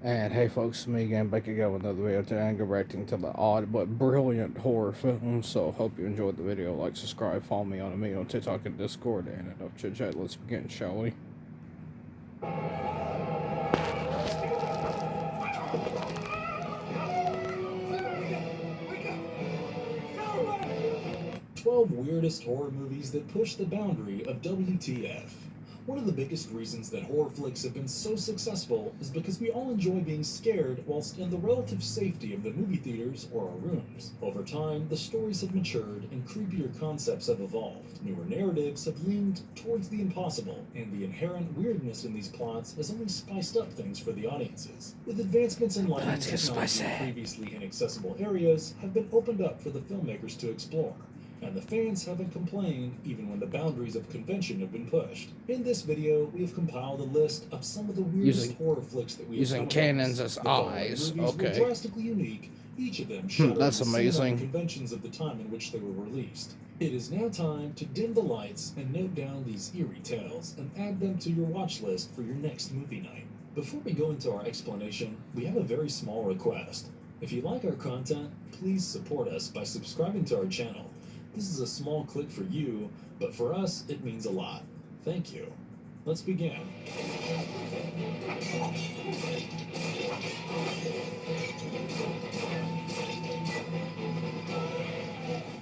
And hey folks, me again, back again with another video today. I'm reacting to the odd but brilliant horror film. So hope you enjoyed the video. Like, subscribe, follow me on TikTok and Discord, and enough chit chat. Let's begin, shall we? 12 weirdest horror movies that push the boundary of WTF. One of the biggest reasons that horror flicks have been so successful is because we all enjoy being scared whilst in the relative safety of the movie theaters or our rooms. Over time, the stories have matured and creepier concepts have evolved. Newer narratives have leaned towards the impossible, and the inherent weirdness in these plots has only spiced up things for the audiences. With advancements in lighting technology, previously inaccessible areas have been opened up for the filmmakers to explore, and the fans haven't complained even when the boundaries of convention have been pushed. In this video, we have compiled a list of some of the weirdest horror flicks that we have using cannons as eyes. Okay. Were drastically unique, each of them shattering That's amazing. the conventions of the time in which they were released. It is now time to dim the lights and note down these eerie tales and add them to your watch list for your next movie night. Before we go into our explanation, we have a very small request. If you like our content, please support us by subscribing to our channel. This is a small click for you, but for us, it means a lot. Thank you. Let's begin.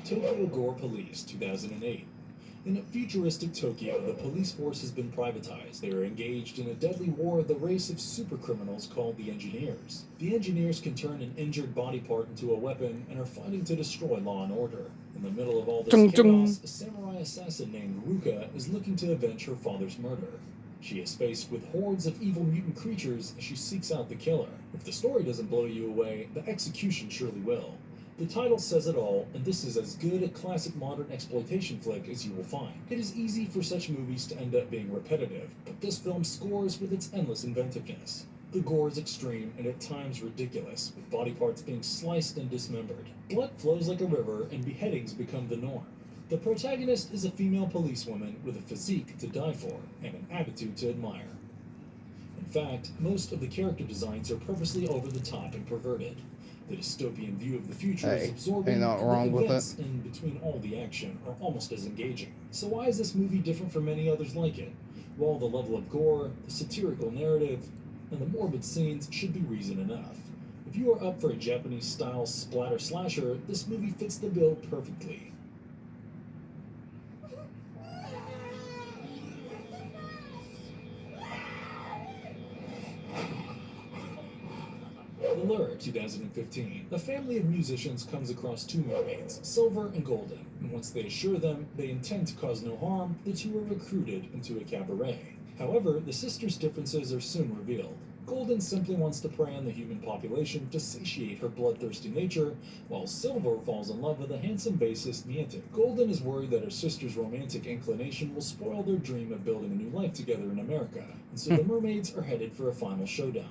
Tokyo Gore Police, 2008. In a futuristic Tokyo, the police force has been privatized. They are engaged in a deadly war with a race of supercriminals called the Engineers. The Engineers can turn an injured body part into a weapon and are fighting to destroy law and order. In the middle of all this chaos, a samurai assassin named Ruka is looking to avenge her father's murder. She is faced with hordes of evil mutant creatures as she seeks out the killer. If the story doesn't blow you away, the execution surely will. The title says it all, and this is as good a classic modern exploitation flick as you will find. It is easy for such movies to end up being repetitive, but this film scores with its endless inventiveness. The gore is extreme and at times ridiculous, with body parts being sliced and dismembered. Blood flows like a river, and beheadings become the norm. The protagonist is a female policewoman with a physique to die for and an attitude to admire. In fact, most of the character designs are purposely over the top and perverted. The dystopian view of the future is absorbing, ain't nothing wrong with it. In between all the action are almost as engaging. So why is this movie different from many others like it? Well, the level of gore, the satirical narrative, and the morbid scenes should be reason enough. If you are up for a Japanese-style splatter slasher, this movie fits the bill perfectly. The Lure, 2015. A family of musicians comes across two mermaids, Silver and Golden, and once they assure them they intend to cause no harm, the two are recruited into a cabaret. However, the sisters' differences are soon revealed. Golden simply wants to prey on the human population to satiate her bloodthirsty nature, while Silver falls in love with a handsome bassist Niente. Golden is worried that her sister's romantic inclination will spoil their dream of building a new life together in America, and so the mermaids are headed for a final showdown.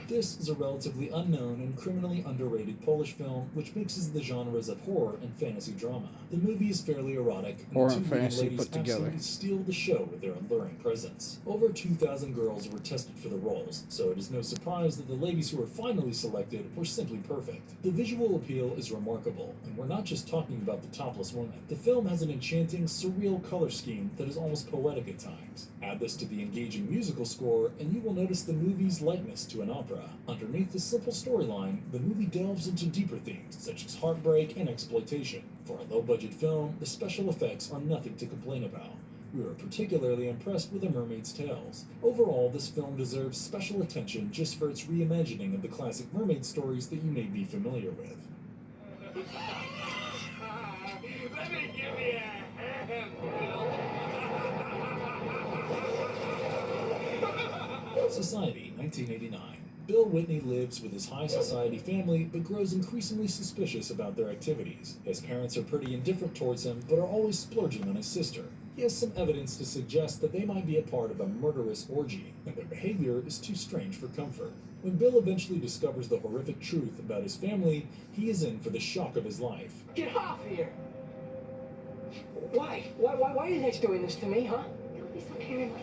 This is a relatively unknown and criminally underrated Polish film which mixes the genres of horror and fantasy drama. The movie is fairly erotic, and Horror the and two fantasy ladies put together. absolutely steal the show with their alluring presence. Over 2,000 girls were tested for the roles, so it is no surprise that the ladies who were finally selected were simply perfect. The visual appeal is remarkable, and we're not just talking about the topless woman. The film has an enchanting, surreal color scheme that is almost poetic at times. Add this to the engaging musical score, and you will notice the movie's likeness to an opera. Underneath the simple storyline, the movie delves into deeper themes, such as heartbreak and exploitation. For a low-budget film, the special effects are nothing to complain about. We were particularly impressed with The Mermaid's Tales. Overall, this film deserves special attention just for its reimagining of the classic mermaid stories that you may be familiar with. Let me give you a hand, Bill. Society, 1989. Bill Whitney lives with his high society family, but grows increasingly suspicious about their activities. His parents are pretty indifferent towards him, but are always splurging on his sister. He has some evidence to suggest that they might be a part of a murderous orgy, and their behavior is too strange for comfort. When Bill eventually discovers the horrific truth about his family, he is in for the shock of his life. Get off here! Why? Why are you guys doing this to me, huh? Don't be so paranoid.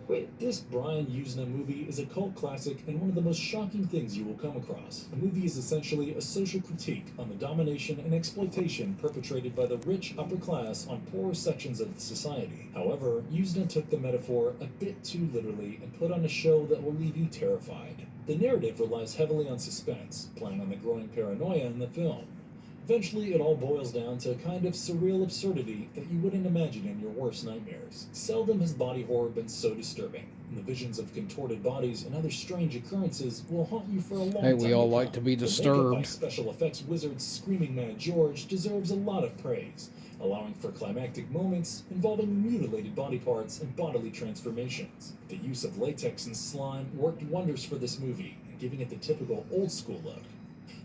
Wait, This Brian Usna movie is a cult classic and one of the most shocking things you will come across. The movie is essentially a social critique on the domination and exploitation perpetrated by the rich upper class on poorer sections of the society. However, Usna took the metaphor a bit too literally and put on a show that will leave you terrified. The narrative relies heavily on suspense, playing on the growing paranoia in the film. Eventually, it all boils down to a kind of surreal absurdity that you wouldn't imagine in your worst nightmares. Seldom has body horror been so disturbing, and the visions of contorted bodies and other strange occurrences will haunt you for a long time. Hey, we all like come. to be The makeup by disturbed. special effects wizard Screaming Mad George deserves a lot of praise, allowing for climactic moments involving mutilated body parts and bodily transformations. The use of latex and slime worked wonders for this movie, giving it the typical old school look.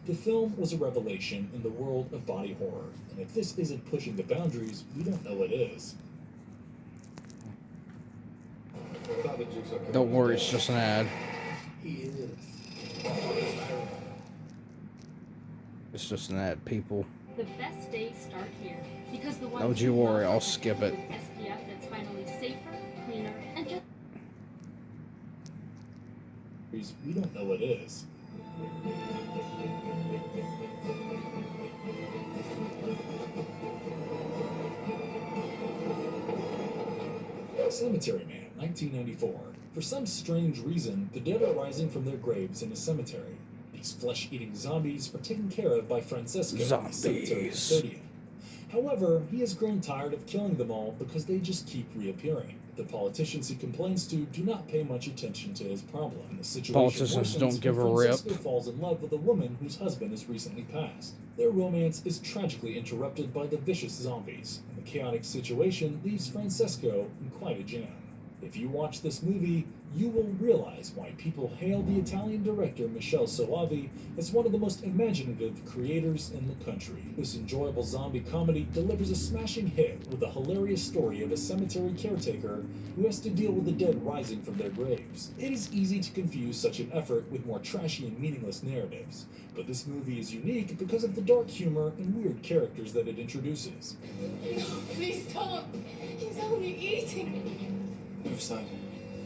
The film was a revelation in the world of body horror, and if this isn't pushing the boundaries, we don't know what is. Don't worry, it's just an ad. he is. It's just an ad, people. The best days start here because the ones Don't you worry, I'll skip it. with SPF that's finally safer, cleaner, and just We don't know what is. Cemetery Man, 1994. For some strange reason, the dead are rising from their graves in a cemetery. These flesh-eating zombies are taken care of by Francesco, the cemetery Zombies. custodian. However, he has grown tired of killing them all because they just keep reappearing. The politicians he complains to do not pay much attention to his problem. The situation Politicians worsens don't give when a rip. Francesco falls in love with a woman whose husband has recently passed. Their romance is tragically interrupted by the vicious zombies, and the chaotic situation leaves Francesco in quite a jam. If you watch this movie, you will realize why people hail the Italian director Michele Soavi as one of the most imaginative creators in the country. This enjoyable zombie comedy delivers a smashing hit with a hilarious story of a cemetery caretaker who has to deal with the dead rising from their graves. It is easy to confuse such an effort with more trashy and meaningless narratives, but this movie is unique because of the dark humor and weird characters that it introduces. No, please don't. He's only eating. Move, son.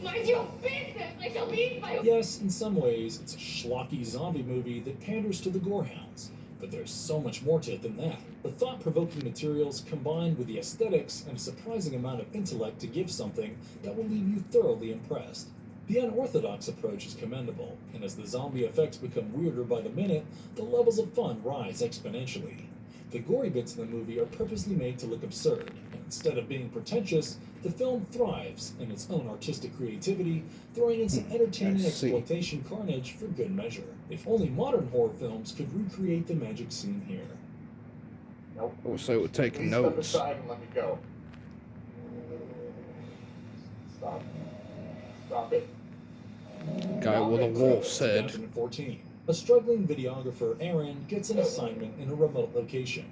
Mind your business. I shall be eaten by a... Yes, in some ways, it's a schlocky zombie movie that panders to the gorehounds, but there's so much more to it than that. The thought-provoking materials combined with the aesthetics and a surprising amount of intellect to give something that will leave you thoroughly impressed. The unorthodox approach is commendable, and as the zombie effects become weirder by the minute, the levels of fun rise exponentially. The gory bits in the movie are purposely made to look absurd, and instead of being pretentious, the film thrives in its own artistic creativity, throwing in some entertaining I see. exploitation carnage for good measure. If only modern horror films could recreate the magic scene here. Nope. I wish they would take Please step notes. aside and let me go. Stop. Stop it. Guy with a wolf's head. 2014. A struggling videographer, Aaron, gets an assignment in a remote location.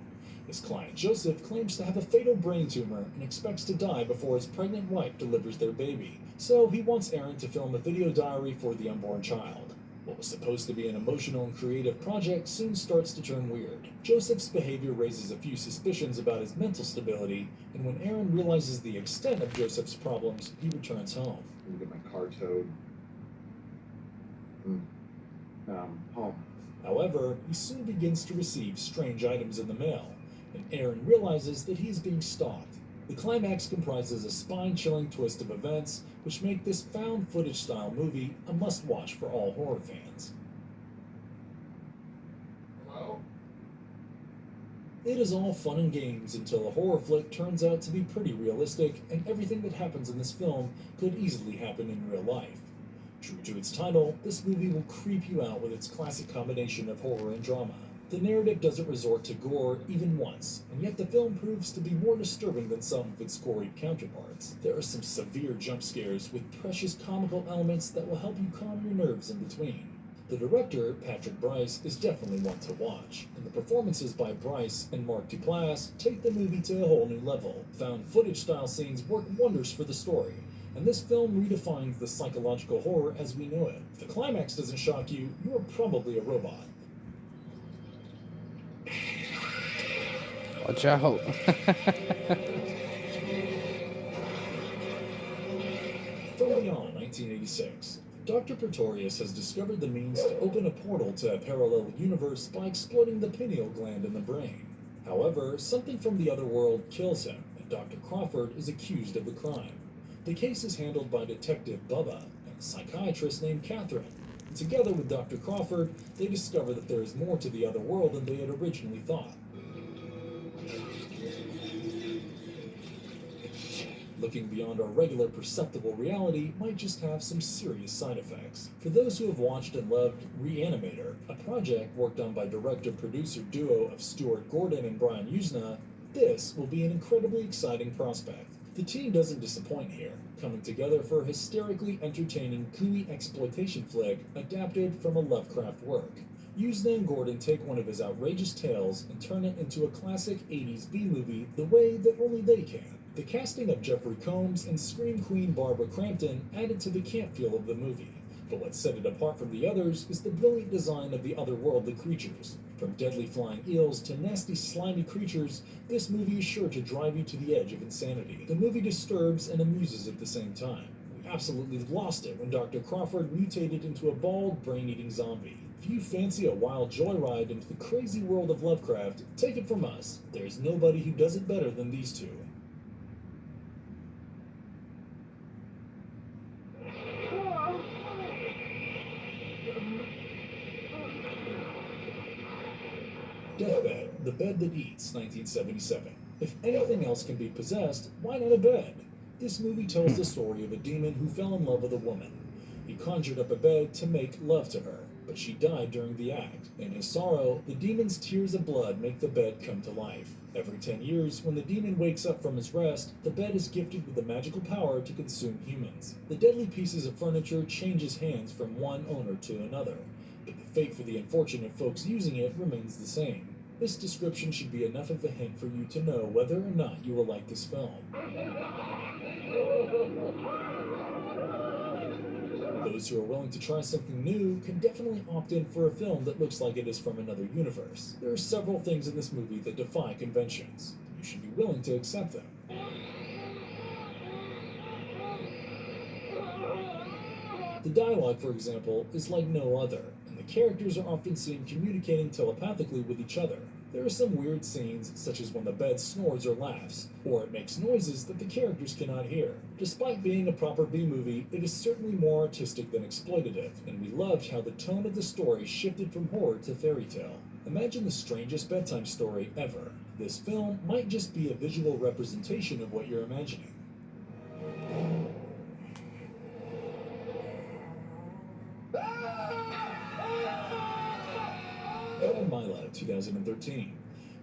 His client, Joseph, claims to have a fatal brain tumor and expects to die before his pregnant wife delivers their baby. So he wants Aaron to film a video diary for the unborn child. What was supposed to be an emotional and creative project soon starts to turn weird. Joseph's behavior raises a few suspicions about his mental stability, and when Aaron realizes the extent of Joseph's problems, he returns home. Let me get my car towed. Home. However, he soon begins to receive strange items in the mail, and Aaron realizes that he is being stalked. The climax comprises a spine-chilling twist of events, which make this found footage-style movie a must-watch for all horror fans. Hello? It is all fun and games until a horror flick turns out to be pretty realistic, and everything that happens in this film could easily happen in real life. True to its title, this movie will creep you out with its classic combination of horror and drama. The narrative doesn't resort to gore even once, and yet the film proves to be more disturbing than some of its gory counterparts. There are some severe jump scares with precious comical elements that will help you calm your nerves in between. The director, Patrick Bryce, is definitely one to watch, and the performances by Bryce and Mark Duplass take the movie to a whole new level. Found footage-style scenes work wonders for the story, and this film redefines the psychological horror as we know it. If the climax doesn't shock you, you're probably a robot. Watch out. From beyond 1986, Dr. Pretorius has discovered the means to open a portal to a parallel universe by exploiting the pineal gland in the brain. However, something from the other world kills him, and Dr. Crawford is accused of the crime. The case is handled by Detective Bubba and a psychiatrist named Catherine. And together with Dr. Crawford, they discover that there is more to the other world than they had originally thought. Looking beyond our regular perceptible reality might just have some serious side effects. For those who have watched and loved Reanimator, a project worked on by director-producer duo of Stuart Gordon and Brian Usna, this will be an incredibly exciting prospect. The team doesn't disappoint here, coming together for a hysterically entertaining gooey exploitation flick adapted from a Lovecraft work. Usna and Gordon take one of his outrageous tales and turn it into a classic 80s B-movie the way that only they can. The casting of Jeffrey Combs and Scream Queen Barbara Crampton added to the camp feel of the movie. But what set it apart from the others is the brilliant design of the otherworldly creatures. From deadly flying eels to nasty slimy creatures, this movie is sure to drive you to the edge of insanity. The movie disturbs and amuses at the same time. We absolutely lost it when Dr. Crawford mutated into a bald, brain-eating zombie. If you fancy a wild joyride into the crazy world of Lovecraft, take it from us. There's nobody who does it better than these two. Deathbed, The Bed That Eats, 1977. If anything else can be possessed, why not a bed? This movie tells the story of a demon who fell in love with a woman. He conjured up a bed to make love to her, but she died during the act. In his sorrow, the demon's tears of blood make the bed come to life. Every 10 years, when the demon wakes up from his rest, the bed is gifted with the magical power to consume humans. The deadly pieces of furniture changes hands from one owner to another, but the fate for the unfortunate folks using it remains the same. This description should be enough of a hint for you to know whether or not you will like this film. Those who are willing to try something new can definitely opt in for a film that looks like it is from another universe. There are several things in this movie that defy conventions. You should be willing to accept them. The dialogue, for example, is like no other, and the characters are often seen communicating telepathically with each other. There are some weird scenes, such as when the bed snores or laughs, or it makes noises that the characters cannot hear. Despite being a proper B-movie, it is certainly more artistic than exploitative, and we loved how the tone of the story shifted from horror to fairy tale. Imagine the strangest bedtime story ever. This film might just be a visual representation of what you're imagining. Ed Milo, 2013.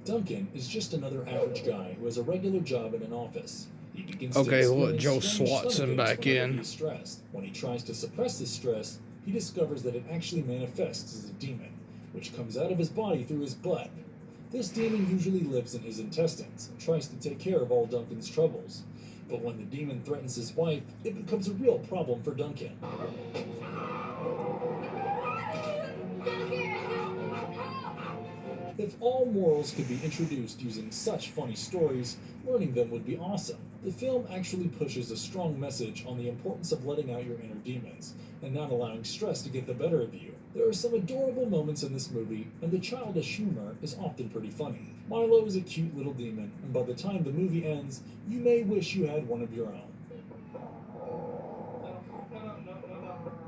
Duncan is just another average guy who has a regular job in an office. He begins to experience Joe strange Swatson stomach back aches whenever in. he's stressed. When he tries to suppress this stress, he discovers that it actually manifests as a demon, which comes out of his body through his butt. This demon usually lives in his intestines and tries to take care of all Duncan's troubles. But when the demon threatens his wife, it becomes a real problem for Duncan. If all morals could be introduced using such funny stories, learning them would be awesome. The film actually pushes a strong message on the importance of letting out your inner demons, and not allowing stress to get the better of you. There are some adorable moments in this movie, and the childish humor is often pretty funny. Milo is a cute little demon, and by the time the movie ends, you may wish you had one of your own.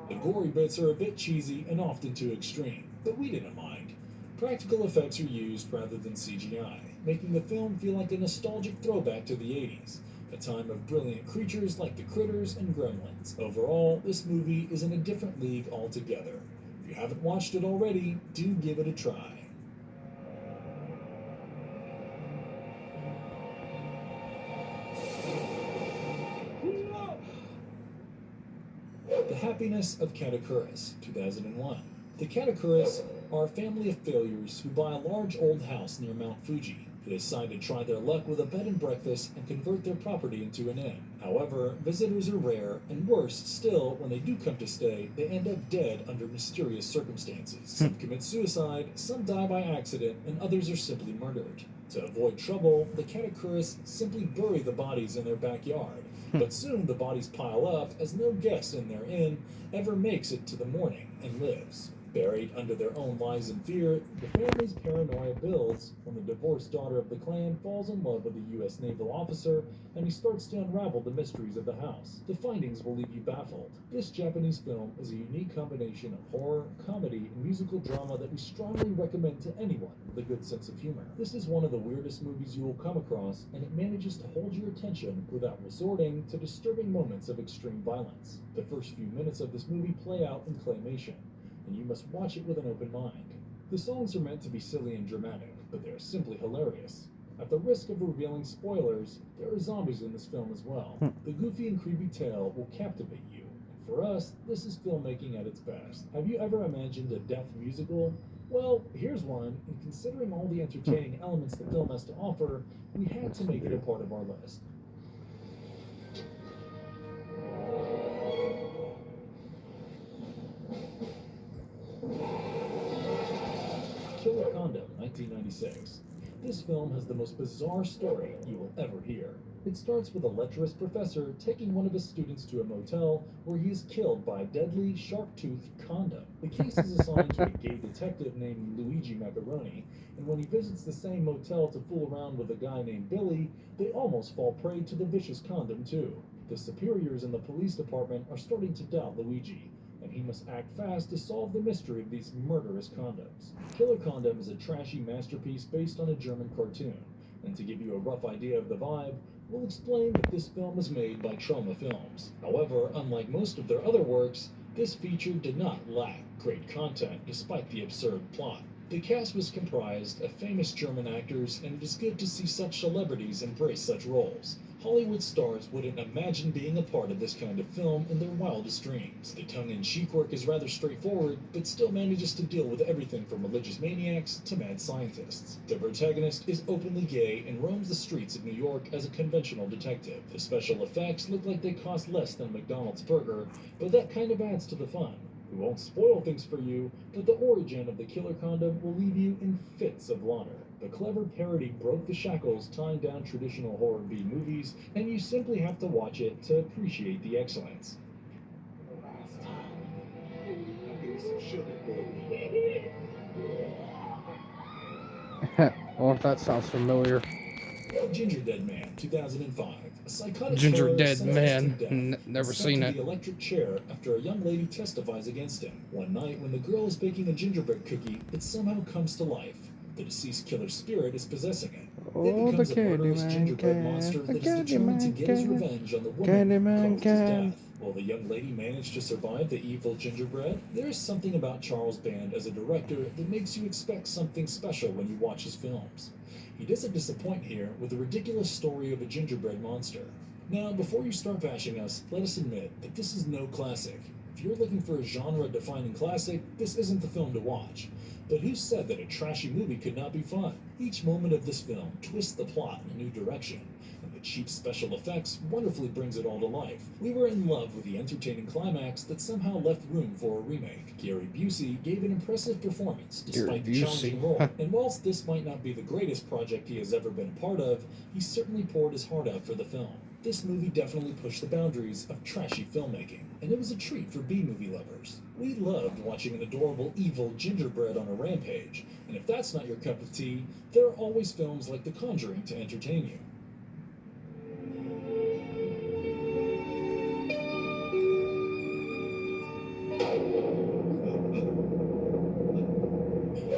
The gory bits are a bit cheesy and often too extreme, but we didn't mind. Practical effects are used rather than CGI, making the film feel like a nostalgic throwback to the 80s, a time of brilliant creatures like the Critters and Gremlins. Overall, this movie is in a different league altogether. If you haven't watched it already, do give it a try. The Happiness of Katakuris, 2001. The Katakuris are a family of failures who buy a large old house near Mount Fuji. They decide to try their luck with a bed and breakfast and convert their property into an inn. However, visitors are rare, and worse still, when they do come to stay, they end up dead under mysterious circumstances. Some commit suicide, some die by accident, and others are simply murdered. To avoid trouble, the Katakuris simply bury the bodies in their backyard. But soon the bodies pile up as no guest in their inn ever makes it to the morning and lives. Buried under their own lies and fear, the family's paranoia builds when the divorced daughter of the clan falls in love with a U.S. naval officer, and he starts to unravel the mysteries of the house. The findings will leave you baffled. This Japanese film is a unique combination of horror, comedy, and musical drama that we strongly recommend to anyone with a good sense of humor. This is one of the weirdest movies you will come across, and it manages to hold your attention without resorting to disturbing moments of extreme violence. The first few minutes of this movie play out in claymation, and you must watch it with an open mind. The songs are meant to be silly and dramatic, but they are simply hilarious. At the risk of revealing spoilers, there are zombies in this film as well. The goofy and creepy tale will captivate you. And for us, this is filmmaking at its best. Have you ever imagined a death musical? Well, here's one, and considering all the entertaining elements the film has to offer, we had to make it a part of our list. Killer Condom, 1996. This film has the most bizarre story you will ever hear. It starts with a lecherous professor taking one of his students to a motel where he is killed by a deadly, sharp-toothed condom. The case is assigned to a gay detective named Luigi Macaroni, and when he visits the same motel to fool around with a guy named Billy, they almost fall prey to the vicious condom too. The superiors in the police department are starting to doubt Luigi, and he must act fast to solve the mystery of these murderous condoms. Killer Condom is a trashy masterpiece based on a German cartoon, and to give you a rough idea of the vibe, we'll explain that this film was made by Troma Films. However, unlike most of their other works, this feature did not lack great content despite the absurd plot. The cast was comprised of famous German actors, and it is good to see such celebrities embrace such roles. Hollywood stars wouldn't imagine being a part of this kind of film in their wildest dreams. The tongue-in-cheek work is rather straightforward, but still manages to deal with everything from religious maniacs to mad scientists. The protagonist is openly gay and roams the streets of New York as a conventional detective. The special effects look like they cost less than a McDonald's burger, but that kind of adds to the fun. We won't spoil things for you, but the origin of the Killer Condom will leave you in fits of laughter. The clever parody broke the shackles tying down traditional horror B movies, and you simply have to watch it to appreciate the excellence. Well, if that sounds familiar. Ginger Dead Man, 2005. A psychotic Ginger killer Dead sentenced Man. to death Never is sent seen to it. the electric chair after a young lady testifies against him. One night, when the girl is baking a gingerbread cookie, it somehow comes to life. The deceased killer's spirit is possessing it. It becomes a murderous gingerbread monster that is determined to get his revenge on the woman who caused his death. Will the young lady manage to survive the evil gingerbread? There is something about Charles Band as a director that makes you expect something special when you watch his films. He doesn't disappoint here with the ridiculous story of a gingerbread monster. Now, before you start bashing us, let us admit that this is no classic. If you're looking for a genre-defining classic, this isn't the film to watch. But who said that a trashy movie could not be fun? Each moment of this film twists the plot in a new direction, and the cheap special effects wonderfully brings it all to life. We were in love with the entertaining climax that somehow left room for a remake. Gary Busey gave an impressive performance despite the challenging role, and whilst this might not be the greatest project he has ever been a part of, he certainly poured his heart out for the film. This movie definitely pushed the boundaries of trashy filmmaking, and it was a treat for B-movie lovers. We loved watching an adorable evil gingerbread on a rampage, and if that's not your cup of tea, there are always films like The Conjuring to entertain you.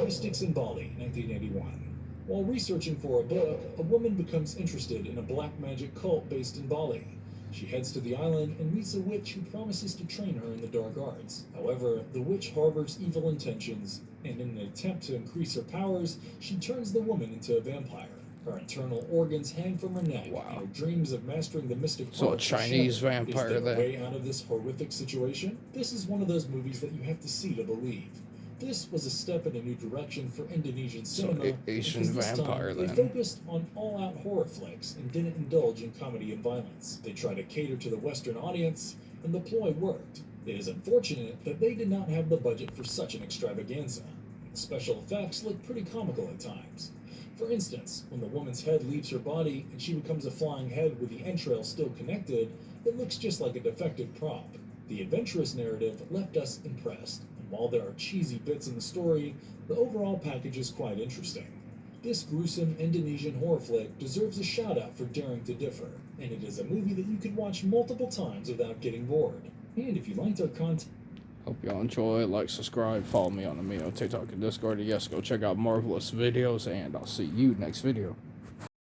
Mystics in Bali, 1981. While researching for a book, a woman becomes interested in a black magic cult based in Bali. She heads to the island and meets a witch who promises to train her in the dark arts. However, the witch harbors evil intentions, and in an attempt to increase her powers, she turns the woman into a vampire. Her internal organs hang from her neck, and her dreams of mastering the mystic So a arts are Chinese shattered. vampire Is there then. a way out of this horrific situation? This is one of those movies that you have to see to believe. This was a step in a new direction for Indonesian So, cinema. Asian because this vampire, time, they then. focused on all-out horror flicks and didn't indulge in comedy and violence. They tried to cater to the Western audience, and the ploy worked. It is unfortunate that they did not have the budget for such an extravaganza. The special effects look pretty comical at times. For instance, when the woman's head leaves her body and she becomes a flying head with the entrails still connected, it looks just like a defective prop. The adventurous narrative left us impressed, and while there are cheesy bits in the story, the overall package is quite interesting. This gruesome Indonesian horror flick deserves a shout out for daring to differ, and it is a movie that you could watch multiple times without getting bored. And if you liked our content, Hope y'all enjoy. Like, subscribe, follow me on TikTok and Discord. And yes, go check out Marvelous videos, and I'll see you next video.